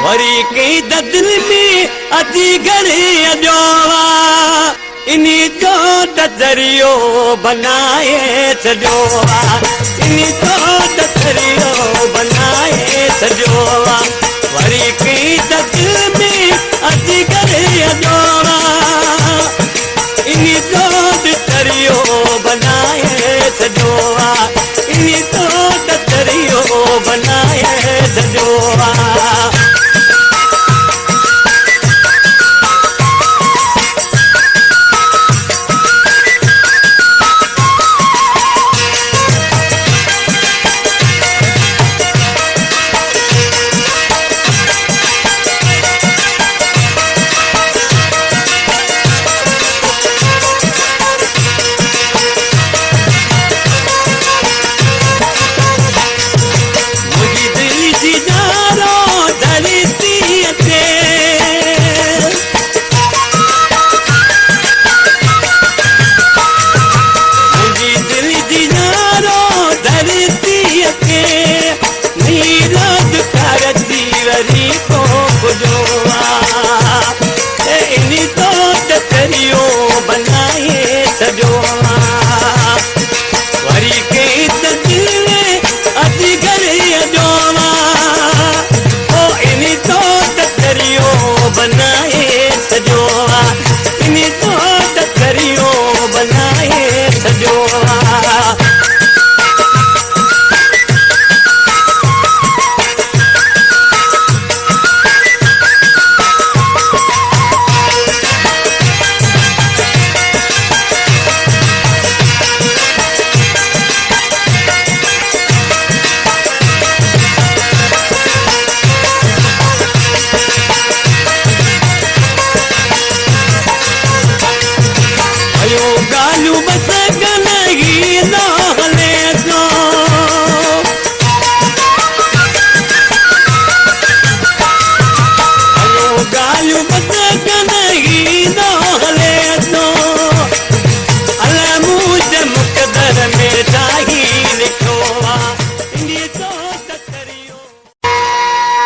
वरी कई दिल में अची घणे अॼोवा इनी जो दरियो बनाए छॾियो इनी जो दरियो बनाए छॾियो वरी कई दिल में अची घणे अॼोवा इनी जो दरियो बनाए छॾियो इनी जो दरियो बनाए छॾियो गालू बस गन